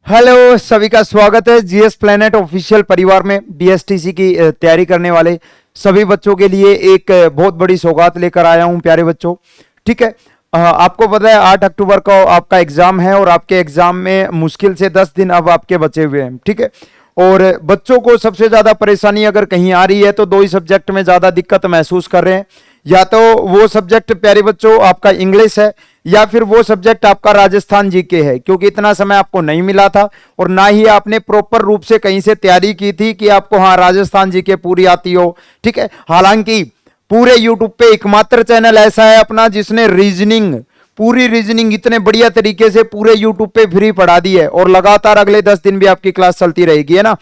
Hello, सभी का स्वागत है जीएस प्लेनेट ऑफिशियल परिवार में। बीएसटीसी की तैयारी करने वाले सभी बच्चों के लिए एक बहुत बड़ी सौगात लेकर आया हूं प्यारे बच्चों। ठीक है, आपको पता है 8 अक्टूबर को आपका एग्जाम है और आपके एग्जाम में मुश्किल से 10 दिन अब आपके बचे हुए हैं। ठीक है, और बच्चों को सबसे ज्यादा परेशानी अगर कहीं आ रही है तो दो ही सब्जेक्ट में ज्यादा दिक्कत महसूस कर रहे हैं। या तो वो सब्जेक्ट प्यारे बच्चों आपका इंग्लिश है या फिर वो सब्जेक्ट आपका राजस्थान जीके है, क्योंकि इतना समय आपको नहीं मिला था और ना ही आपने प्रॉपर रूप से कहीं से तैयारी की थी कि आपको हाँ राजस्थान जीके पूरी आती हो। ठीक है, हालांकि पूरे यूट्यूब पे एकमात्र चैनल ऐसा है अपना जिसने रीजनिंग, पूरी रीजनिंग इतने बढ़िया तरीके से पूरे यूट्यूब पे फ्री पढ़ा दी है और लगातार अगले 10 दिन भी आपकी क्लास चलती रहेगी, है ना।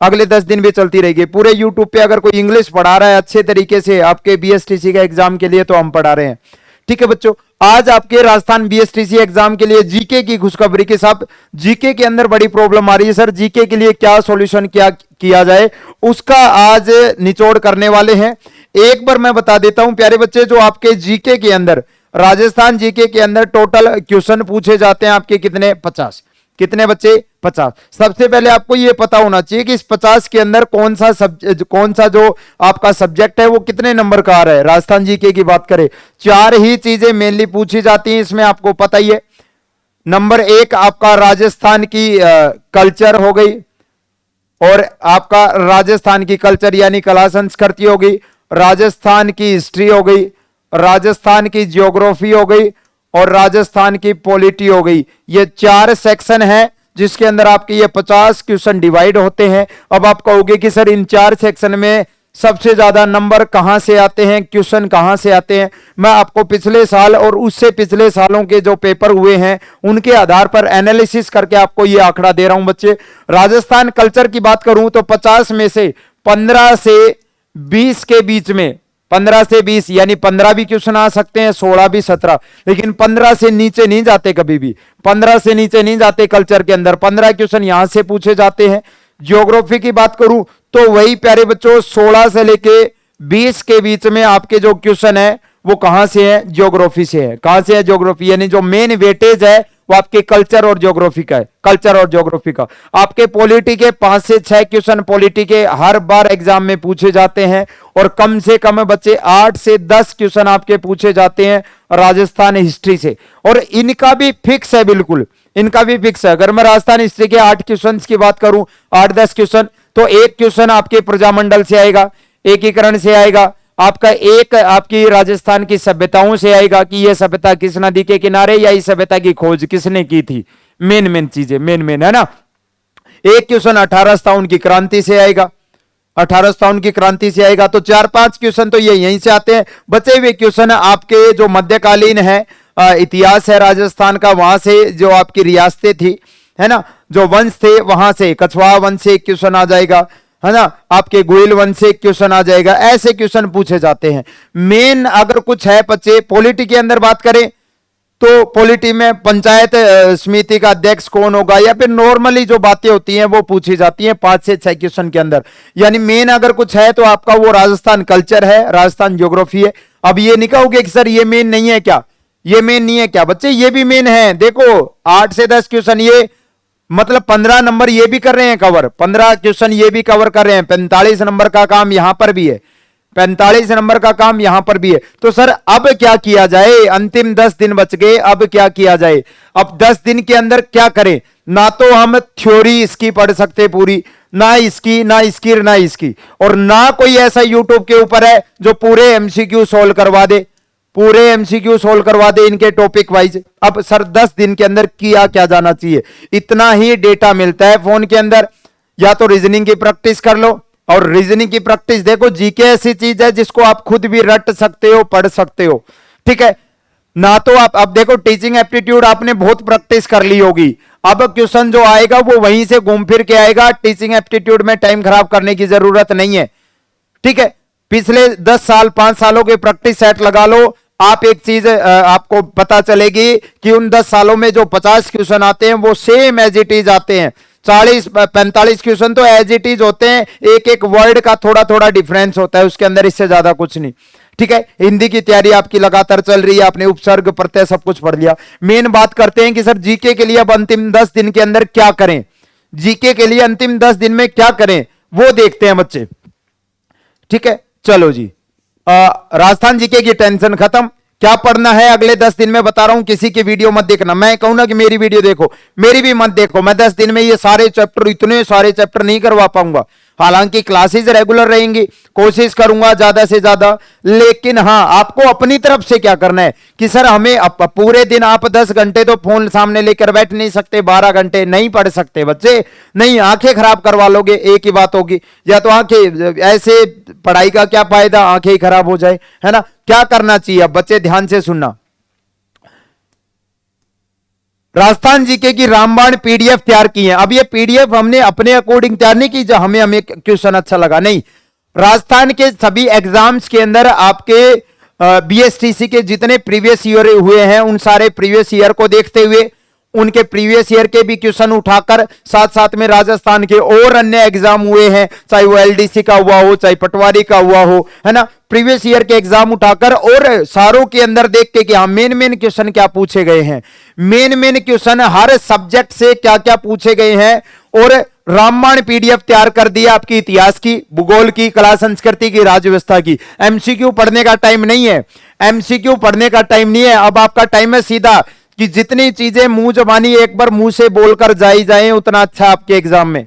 अगले 10 दिन भी चलती रहेगी पूरे यूट्यूब पे। अगर कोई इंग्लिश पढ़ा रहा है अच्छे तरीके से आपके बीएसटीसी का एग्जाम के लिए तो हम पढ़ा रहे हैं। ठीक है बच्चों, आज आपके राजस्थान बीएसटीसी एग्जाम के लिए जीके की खुशखबरी के साथ, जीके के अंदर बड़ी प्रॉब्लम आ रही है सर, जीके के लिए क्या सॉल्यूशन क्या किया जाए उसका आज निचोड़ करने वाले हैं। एक बार मैं बता देता हूं प्यारे बच्चे, जो आपके जीके के अंदर, राजस्थान जीके के अंदर टोटल क्वेश्चन पूछे जाते हैं आपके कितने, 50। कितने बच्चे, 50। सबसे पहले आपको यह पता होना चाहिए कि इस 50 के अंदर कौन सा जो आपका सब्जेक्ट है वो कितने नंबर का आ रहा है। राजस्थान जीके की बात करें, 4 ही चीजें मेनली पूछी जाती हैं इसमें, आपको पता ही है। नंबर 1 आपका राजस्थान की कल्चर हो गई, और आपका राजस्थान की कल्चर यानी कला संस्कृति हो गई, राजस्थान की हिस्ट्री हो गई, राजस्थान की ज्योग्राफी हो गई और राजस्थान की पॉलिटी हो गई। ये 4 सेक्शन है जिसके अंदर आपके ये 50 क्वेश्चन डिवाइड होते हैं। अब आप कहोगे कि सर इन 4 सेक्शन में सबसे ज्यादा नंबर कहां से आते हैं, क्वेश्चन कहां से आते हैं। मैं आपको पिछले साल और उससे पिछले सालों के जो पेपर हुए हैं उनके आधार पर एनालिसिस करके आपको ये आंकड़ा दे रहा हूं बच्चे। राजस्थान कल्चर की बात करूं तो 50 में से 15 से 20 के बीच में, 15 से 20 यानी 15 भी क्वेश्चन आ सकते हैं, 16 भी, 17, लेकिन 15 से नीचे नहीं जाते कभी भी। 15 से नीचे नहीं जाते कल्चर के अंदर, 15 क्वेश्चन यहां से पूछे जाते हैं। ज्योग्राफी की बात करूं तो वही प्यारे बच्चों 16 से लेके 20 के बीच में आपके जो क्वेश्चन है वो कहां से है, ज्योग्राफी से है। कहां से है, ज्योग्राफी, यानी जो मेन वेटेज है वो आपके कल्चर और ज्योग्राफी का है, कल्चर और ज्योग्राफी का। आपके पॉलिटी के 5 से 6 क्वेश्चन पॉलिटी के हर बार एग्जाम में पूछे जाते हैं, और कम से कम बच्चे 8 से 10 क्वेश्चन आपके पूछे जाते हैं राजस्थान हिस्ट्री से, और इनका भी फिक्स है, बिल्कुल इनका भी फिक्स है। अगर मैं राजस्थान हिस्ट्री के 8 क्वेश्चन की बात करूं, 8-10 क्वेश्चन, तो एक क्वेश्चन आपके प्रजामंडल से आएगा, एकीकरण से आएगा, आपका एक आपकी राजस्थान की सभ्यताओं से आएगा कि यह सभ्यता किस नदी के किनारे या इस सभ्यता की खोज किसने की थी। मेन चीजें, मेन है ना। एक क्वेश्चन 18 स्थान की क्रांति से आएगा, 18 स्थान की क्रांति से आएगा। तो 4-5 क्वेश्चन तो ये यहीं से आते हैं। बचे हुए क्वेश्चन आपके जो मध्यकालीन है, इतिहास है राजस्थान का, वहां से जो आपकी रियासतें थी, है ना, जो वंश थे वहां से, कछवाहा वंश से एक क्वेश्चन आ जाएगा, है ना, आपके गोयल वंश से क्वेश्चन आ जाएगा। ऐसे क्वेश्चन पूछे जाते हैं। मेन अगर कुछ है बच्चे, पॉलिटी के अंदर बात करें तो पॉलिटी में पंचायत समिति का अध्यक्ष कौन होगा, या फिर नॉर्मली जो बातें होती हैं वो पूछी जाती हैं 5 से 6 क्वेश्चन के अंदर। यानी मेन अगर कुछ है तो आपका वो राजस्थान कल्चर है, राजस्थान ज्योग्राफी है। अब ये नहीं कहोगे कि सर ये मेन नहीं है क्या, ये मेन नहीं है क्या, बच्चे ये भी मेन है। देखो 8 से 10 क्वेश्चन, ये मतलब 15 नंबर ये भी कर रहे हैं कवर, 15 क्वेश्चन ये भी कवर कर रहे हैं। 45 नंबर का काम यहां पर भी है, 45 नंबर का काम यहां पर भी है। तो सर अब क्या किया जाए, अंतिम 10 दिन बच गए, अब क्या किया जाए। अब 10 दिन के अंदर क्या करें, ना तो हम थ्योरी इसकी पढ़ सकते पूरी, ना इसकी ना इसकी ना इसकी, और ना कोई ऐसा यूट्यूब के ऊपर है जो पूरे एमसीक्यू सोल्व करवा दे, पूरे एमसीक्यू सोल्व करवा दे इनके टॉपिक वाइज। अब सर 10 दिन के अंदर किया क्या जाना चाहिए, इतना ही डेटा मिलता है फोन के अंदर। या तो रीजनिंग की प्रैक्टिस कर लो, और रीजनिंग की प्रैक्टिस देखो, जीके ऐसी चीज है जिसको आप खुद भी रट सकते हो, पढ़ सकते हो। ठीक है ना, तो आप अब देखो टीचिंग एप्टीट्यूड आपने बहुत प्रैक्टिस कर ली होगी, अब क्वेश्चन जो आएगा वो वहीं से घूम फिर के आएगा। टीचिंग एप्टीट्यूड में टाइम खराब करने की जरूरत नहीं है। ठीक है, पिछले 10 साल 5 सालों के प्रैक्टिस सेट लगा लो, आप एक चीज आपको पता चलेगी कि उन 10 सालों में जो 50 क्वेश्चन आते हैं वो सेम एज इट इज आते हैं। 40-45 क्वेश्चन तो एज इट इज होते हैं, एक एक वर्ड का थोड़ा थोड़ा डिफरेंस होता है उसके अंदर, इससे ज्यादा कुछ नहीं। ठीक है, हिंदी की तैयारी आपकी लगातार चल रही है, आपने उपसर्ग प्रत्यय सब कुछ पढ़ लिया। मेन बात करते हैं कि सर जीके के लिए अब अंतिम 10 दिन के अंदर क्या करें, जीके के लिए अंतिम 10 दिन में क्या करें वो देखते हैं बच्चे। ठीक है, चलो जी, राजस्थान जीके की टेंशन खत्म। क्या पढ़ना है अगले 10 दिन में बता रहा हूं, किसी की वीडियो मत देखना। मैं कहूं ना कि मेरी वीडियो देखो, मेरी भी मत देखो। मैं 10 दिन में ये सारे चैप्टर, इतने सारे चैप्टर नहीं करवा पाऊंगा। हालांकि क्लासेस रेगुलर रहेंगी, कोशिश करूंगा ज्यादा से ज्यादा, लेकिन हां आपको अपनी तरफ से क्या करना है कि सर हमें पूरे दिन आप 10 घंटे तो फोन सामने लेकर बैठ नहीं सकते, 12 घंटे नहीं पढ़ सकते बच्चे, नहीं आंखें खराब करवा लोगे, एक ही बात होगी। या तो आंखें, ऐसे पढ़ाई का क्या फायदा, आंखें ही खराब हो जाए, है ना। क्या करना चाहिए अब बच्चे, ध्यान से सुनना। राजस्थान जीके की रामबाण पीडीएफ तैयार की है। अब ये पीडीएफ हमने अपने अकॉर्डिंग तैयार नहीं की, जो हमें क्वेश्चन अच्छा लगा, नहीं। राजस्थान के सभी एग्जाम्स के अंदर आपके बीएसटीसी के जितने प्रीवियस ईयर हुए हैं, उन सारे प्रीवियस ईयर को देखते हुए उनके प्रीवियस ईयर के भी क्वेश्चन उठाकर, साथ साथ में राजस्थान के और अन्य एग्जाम हुए हैं, चाहे वो एलडीसी का हुआ हो, चाहे पटवारी का हुआ हो, है ना, प्रीवियस ईयर के एग्जाम उठाकर और सारों के अंदर देख के कि हाँ मेन मेन क्वेश्चन क्या पूछे गए हैं, मेन मेन क्वेश्चन हर सब्जेक्ट से क्या क्या पूछे गए हैं, और रामबाण पीडीएफ तैयार कर दिया आपकी इतिहास की, भूगोल की, कला संस्कृति की, राज्य व्यवस्था की। एमसीक्यू पढ़ने का टाइम नहीं है, एमसीक्यू पढ़ने का टाइम नहीं है। अब आपका टाइम है सीधा कि जितनी चीजें मुंह जबानी एक बार मुंह से बोलकर जाई जाएं, उतना अच्छा आपके एग्जाम में।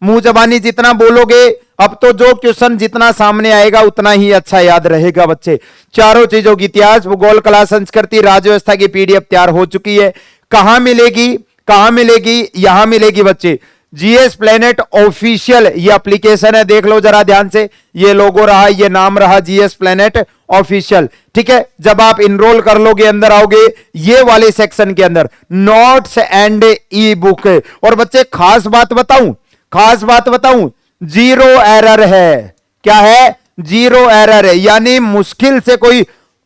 मुंह जबानी जितना बोलोगे, अब तो जो क्वेश्चन जितना सामने आएगा उतना ही अच्छा याद रहेगा बच्चे। चारों चीजों की, इतिहास, भूगोल, कला संस्कृति, राज्य व्यवस्था की पीडीएफ तैयार हो चुकी है। कहां मिलेगी, कहां मिलेगी, यहां मिलेगी बच्चे, जीएस प्लेनेट ऑफिशियल ये एप्लीकेशन है, देख लो जरा ध्यान से, ये लोगो रहा, ये नाम रहा, जीएस प्लेनेट ऑफिशियल। ठीक है, जब आप इनरोल कर लोगे, अंदर आओगे, ये वाले सेक्शन के अंदर नोट्स एंड ई बुक। और बच्चे खास बात बताऊं, खास बात बताऊं, 0 एरर है। क्या है? 0 एरर है, यानी मुश्किल से कोई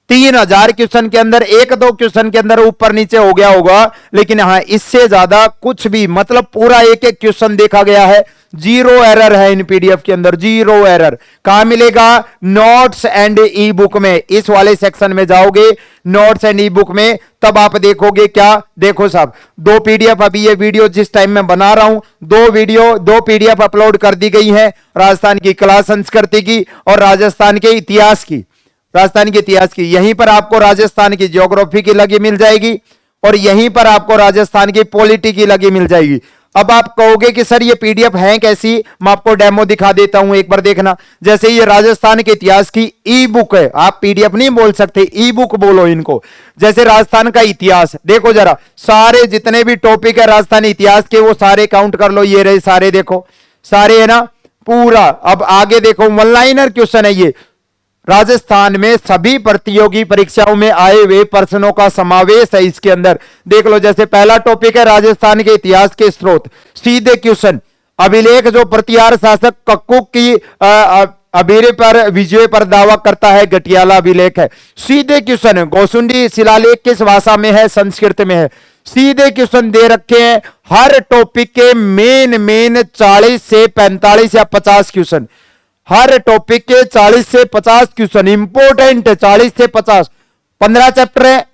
3000 क्वेश्चन के अंदर 1-2 क्वेश्चन के अंदर ऊपर नीचे हो गया होगा, लेकिन हाँ इससे ज्यादा कुछ भी, मतलब पूरा एक एक क्वेश्चन देखा गया है। 0 एरर है इन पीडीएफ के अंदर, 0 एरर। कहां मिलेगा? नोट्स एंड ई बुक में। इस वाले सेक्शन में जाओगे, नोट्स एंड ई बुक में, तब आप देखोगे क्या, देखो साहब 2 पीडीएफ, अभी ये वीडियो जिस टाइम में बना रहा हूं, 2 पीडीएफ अपलोड कर दी गई है, राजस्थान की कला संस्कृति की और राजस्थान के इतिहास की, राजस्थान के इतिहास की। यहीं पर आपको राजस्थान की ज्योग्राफी की लगी मिल जाएगी और यहीं पर आपको राजस्थान की पॉलिटी की लगी मिल जाएगी। अब आप कहोगे कि सर ये पीडीएफ है कैसी, मैं आपको डेमो दिखा देता हूं, एक बार देखना। जैसे ये राजस्थान के इतिहास की ई बुक है, आप पीडीएफ नहीं बोल सकते, ई बुक बोलो इनको। जैसे राजस्थान का इतिहास देखो जरा, सारे जितने भी टॉपिक है राजस्थानी इतिहास के वो सारे काउंट कर लो, ये रहे सारे, देखो सारे है ना पूरा। अब आगे देखो, वन लाइनर क्वेश्चन है ये, राजस्थान में सभी प्रतियोगी परीक्षाओं में आए हुए प्रश्नों का समावेश है इसके अंदर। देख लो, जैसे पहला टॉपिक है राजस्थान के इतिहास के स्रोत, सीधे क्वेश्चन। अभिलेख जो प्रतिहार शासक कक्कुक की अबीरे पर विजय पर दावा करता है, गटियाला अभिलेख है। सीधे क्वेश्चन है, गोसुंडी शिलालेख किस भाषा में है? संस्कृत में है। सीधे क्वेश्चन दे रखे हैं, हर टॉपिक के मेन 40 से 45 या 50 क्वेश्चन, हर टॉपिक के 40 से 50 क्वेश्चन इंपोर्टेंट है, 40 से 50। 15 चैप्टर है,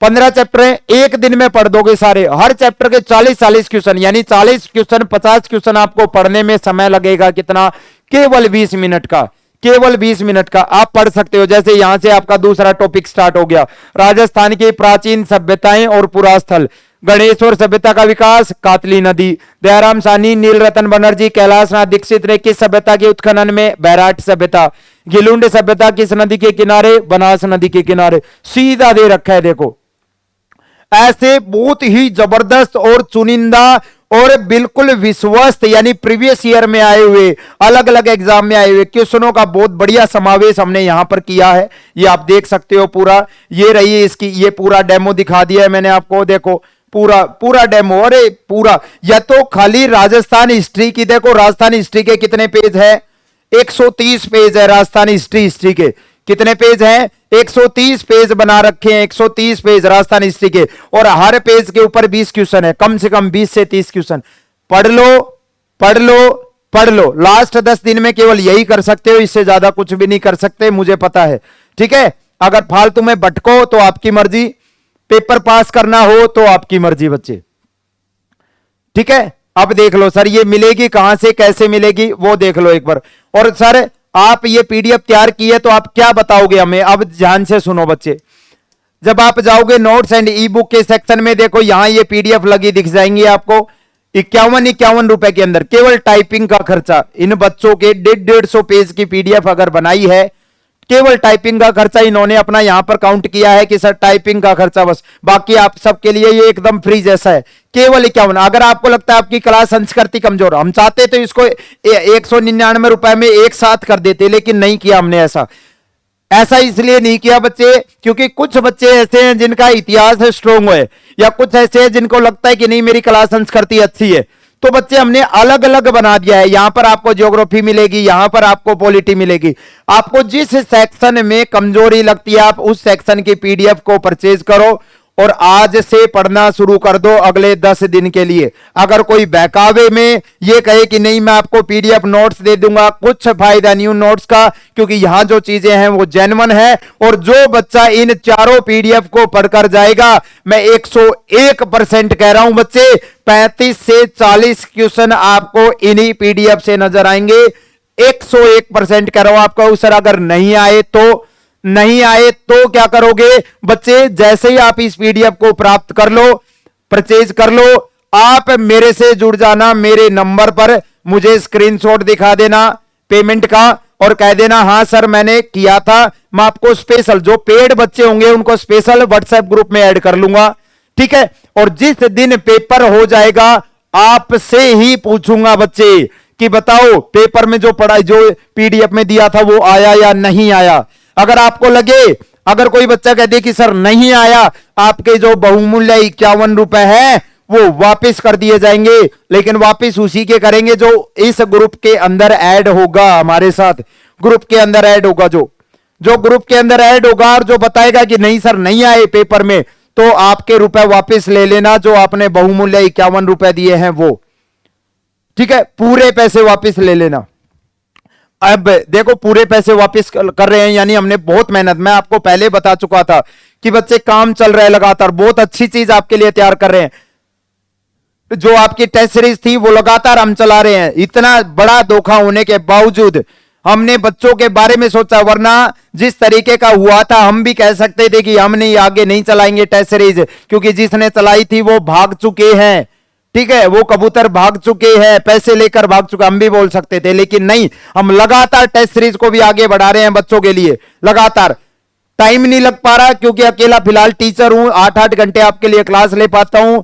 15 चैप्टर है, एक दिन में पढ़ दोगे सारे, हर चैप्टर के 40 क्वेश्चन, यानी 40 क्वेश्चन 50 क्वेश्चन आपको पढ़ने में समय लगेगा कितना? केवल 20 मिनट का, केवल 20 मिनट का आप पढ़ सकते हो। जैसे यहां से आपका दूसरा टॉपिक स्टार्ट हो गया, राजस्थान की प्राचीन सभ्यताएं और पुरास्थल, गणेश्वर सभ्यता का विकास, कातली नदी, दयाराम सानी, नील रतन बनर्जी, कैलाश नाथ दीक्षित ने किस सभ्यता के उत्खनन में? बैराट सभ्यता। गिलुंड सभ्यता किस नदी के किनारे? बनास नदी के किनारे। सीधा दे रखा है, देखो ऐसे बहुत ही जबरदस्त और चुनिंदा और बिल्कुल विश्वस्त, यानी प्रीवियस ईयर में आए हुए, अलग अलग एग्जाम में आए हुए क्वेश्चनों का बहुत बढ़िया समावेश हमने यहां पर किया है। ये आप देख सकते हो पूरा, ये रही इसकी, ये पूरा डेमो दिखा दिया है मैंने आपको, देखो पूरा डेमो। अरे पूरा, या तो खाली राजस्थान हिस्ट्री की देखो, राजस्थान हिस्ट्री के कितने पेज है? 130 पेज है राजस्थान हिस्ट्री के। कितने पेज हैं? 130 पेज बना रखे हैं, 130 पेज राजस्थान हिस्ट्री के, और हर पेज के ऊपर 20 क्वेश्चन है, कम से कम 20 से 30 क्वेश्चन। पढ़ लो पढ़ लो पढ़ लो, लास्ट 10 दिन में केवल यही कर सकते हो, इससे ज्यादा कुछ भी नहीं कर सकते, मुझे पता है। ठीक है, अगर फालतू में भटको तो आपकी मर्जी, पेपर पास करना हो तो आपकी मर्जी बच्चे। ठीक है, अब देख लो सर ये मिलेगी कहां से, कैसे मिलेगी वो देख लो एक बार। और सर आप ये पीडीएफ तैयार की है तो आप क्या बताओगे हमें, अब ध्यान से सुनो बच्चे। जब आप जाओगे नोट्स एंड ई बुक के सेक्शन में, देखो यहां ये पीडीएफ लगी दिख जाएंगी आपको, 51 रुपए के अंदर केवल टाइपिंग का खर्चा। इन बच्चों के 150 पेज की पीडीएफ अगर बनाई है, केवल टाइपिंग का खर्चा इन्होंने अपना यहां पर काउंट किया है कि सर टाइपिंग का खर्चा बस, बाकी आप सबके लिए ये एकदम फ्री जैसा है, केवल 51। अगर आपको लगता है आपकी क्लास संस्कृति कमजोर, हम चाहते तो इसको 199 रुपए में एक साथ कर देते, लेकिन नहीं किया हमने ऐसा। ऐसा इसलिए नहीं किया बच्चे क्योंकि कुछ बच्चे ऐसे हैं जिनका इतिहास स्ट्रोंग है, या कुछ ऐसे हैं जिनको लगता है कि नहीं मेरी क्लास संस्कृति अच्छी है, तो बच्चे हमने अलग अलग बना दिया है। यहां पर आपको ज्योग्राफी मिलेगी, यहां पर आपको पॉलिटी मिलेगी। आपको जिस सेक्शन में कमजोरी लगती है आप उस सेक्शन की पीडीएफ को परचेज करो और आज से पढ़ना शुरू कर दो अगले 10 दिन के लिए। अगर कोई बहकावे में ये कहे कि नहीं मैं आपको पीडीएफ नोट्स दे दूंगा, कुछ फायदा नहीं उन नोट्स का, क्योंकि यहां जो चीजें हैं वो जेन्युइन है। और जो बच्चा इन चारों पीडीएफ को पढ़कर जाएगा, मैं 101% कह रहा हूं बच्चे, 35 से 40 क्वेश्चन आपको इन्हीं पीडीएफ से नजर आएंगे। 101% कह रहा हूं आपको। सर अगर नहीं आए तो क्या करोगे बच्चे, जैसे ही आप इस पीडीएफ को प्राप्त कर लो, परचेज कर लो, आप मेरे से जुड़ जाना, मेरे नंबर पर मुझे स्क्रीनशॉट दिखा देना पेमेंट का और कह देना हां सर मैंने किया था। मैं आपको स्पेशल जो पेड बच्चे होंगे उनको स्पेशल व्हाट्सएप ग्रुप में ऐड कर लूंगा। ठीक है, और जिस दिन पेपर हो जाएगा आपसे ही पूछूंगा बच्चे कि बताओ पेपर में जो पढ़ाई जो पीडीएफ में दिया था वो आया या नहीं आया। अगर आपको लगे, अगर कोई बच्चा कह दे कि सर नहीं आया, आपके जो बहुमूल्य 51 रुपए है वो वापस कर दिए जाएंगे, लेकिन वापस उसी के करेंगे जो इस ग्रुप के अंदर ऐड होगा, हमारे साथ ग्रुप के अंदर ऐड होगा, जो ग्रुप के अंदर ऐड होगा और जो बताएगा कि नहीं सर नहीं आए पेपर में, तो आपके रुपए वापस ले लेना जो आपने बहुमूल्य 51 रुपए दिए हैं वो। ठीक है, पूरे पैसे वापस ले लेना। अब देखो पूरे पैसे वापस कर रहे हैं यानी हमने बहुत मेहनत, मैं आपको पहले बता चुका था कि बच्चे काम चल रहा है लगातार, बहुत अच्छी चीज आपके लिए तैयार कर रहे हैं। जो आपकी टेस्ट सीरीज थी वो लगातार हम चला रहे हैं। इतना बड़ा धोखा होने के बावजूद हमने बच्चों के बारे में सोचा, वरना जिस तरीके का हुआ था हम भी कह सकते थे कि हमने आगे नहीं चलाएंगे टेस्ट सीरीज, क्योंकि जिसने चलाई थी वो भाग चुके हैं। ठीक है, वो कबूतर भाग चुके हैं, पैसे लेकर भाग चुके, हम भी बोल सकते थे, लेकिन नहीं, हम लगातार टेस्ट सीरीज को भी आगे बढ़ा रहे हैं बच्चों के लिए लगातार। टाइम नहीं लग पा रहा क्योंकि अकेला फिलहाल टीचर हूं, 8-8 घंटे आपके लिए क्लास ले पाता हूं,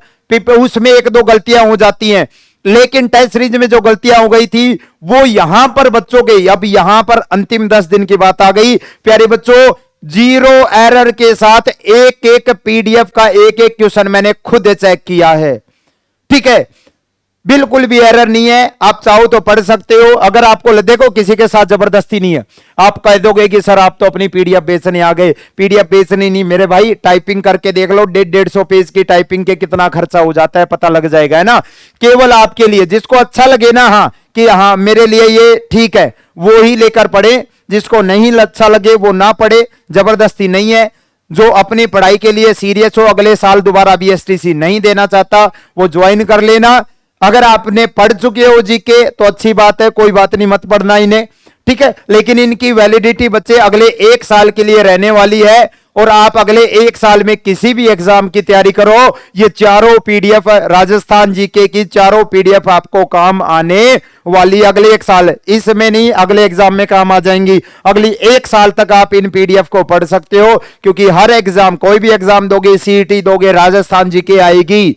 उसमें 1-2 गलतियां हो जाती हैं, लेकिन टेस्ट सीरीज में जो गलतियां हो गई थी वो यहां पर बच्चों के, अब यहां पर अंतिम 10 दिन की बात आ गई प्यारे बच्चों, 0 एरर के साथ एक एक पीडीएफ का एक एक क्वेश्चन मैंने खुद चेक किया है। ठीक है, बिल्कुल भी एरर नहीं है, आप चाहो तो पढ़ सकते हो। अगर आपको देखो किसी के साथ जबरदस्ती नहीं है, आप कह दोगे कि सर आप तो अपनी पीडीएफ बेचने आ गए, पीडीएफ बेचनी नहीं मेरे भाई, टाइपिंग करके देख लो, 150 पेज की टाइपिंग के कितना खर्चा हो जाता है पता लग जाएगा, है ना। केवल आपके लिए, जिसको अच्छा लगे ना, हाँ कि हाँ मेरे लिए ये ठीक है, वो ही लेकर पढ़े, जिसको नहीं अच्छा लगे वो ना पढ़े, जबरदस्ती नहीं है। जो अपनी पढ़ाई के लिए सीरियस हो, अगले साल दोबारा बीएसटीसी नहीं देना चाहता, वो ज्वाइन कर लेना। अगर आपने पढ़ चुके हो जीके तो अच्छी बात है, कोई बात नहीं, मत पढ़ना इन्हें। ठीक है, लेकिन इनकी वैलिडिटी बच्चे अगले 1 साल के लिए रहने वाली है, और आप अगले 1 साल में किसी भी एग्जाम की तैयारी करो, ये चारों पीडीएफ, राजस्थान जीके की चारों पीडीएफ आपको काम आने वाली अगले 1 साल, इसमें नहीं अगले एग्जाम में काम आ जाएंगी। अगली 1 साल तक आप इन पीडीएफ को पढ़ सकते हो, क्योंकि हर एग्जाम, कोई भी एग्जाम दोगे, सीईटी दोगे, राजस्थान जीके आएगी,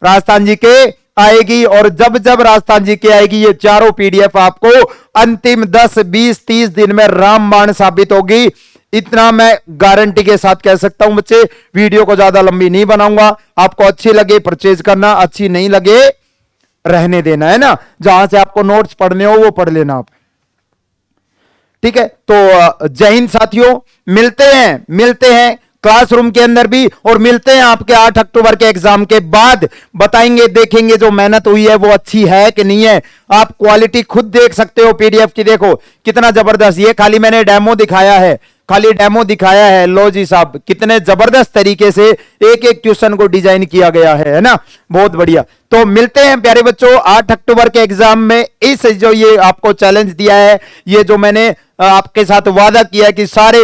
राजस्थान जीके आएगी, और जब जब राजस्थान जीके आएगी ये चारों पीडीएफ आपको अंतिम 10, 20, 30 दिन में रामबाण साबित होगी। इतना मैं गारंटी के साथ कह सकता हूं बच्चे। वीडियो को ज्यादा लंबी नहीं बनाऊंगा, आपको अच्छी लगे परचेज करना, अच्छी नहीं लगे रहने देना, है ना। जहां से आपको नोट्स पढ़ने हो वो पढ़ लेना आप। ठीक है, तो जय हिंद साथियों, मिलते हैं क्लासरूम के अंदर भी। और मिलते हैं आपके 8 अक्टूबर के एग्जाम के बाद, बताएंगे, देखेंगे जो मेहनत हुई है वो अच्छी है कि नहीं है। आप क्वालिटी खुद देख सकते हो पीडीएफ की, देखो कितना जबरदस्त। ये खाली मैंने डेमो दिखाया है, खाली डेमो दिखाया है। लो जी साहब, कितने जबरदस्त तरीके से एक एक क्वेश्चन को डिजाइन किया गया है ना, बहुत बढ़िया। तो मिलते हैं प्यारे बच्चों 8 अक्टूबर के एग्जाम में। इस जो ये आपको चैलेंज दिया है, ये जो मैंने आपके साथ वादा किया है कि सारे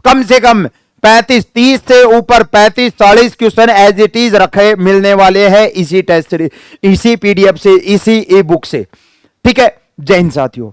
कम से कम 35, 30 से ऊपर 35, 40 क्वेश्चन एज इट इज रखे मिलने वाले हैं इसी टेस्ट, इसी पीडीएफ से, इसी ई बुक से। ठीक है, जय हिंद साथियों।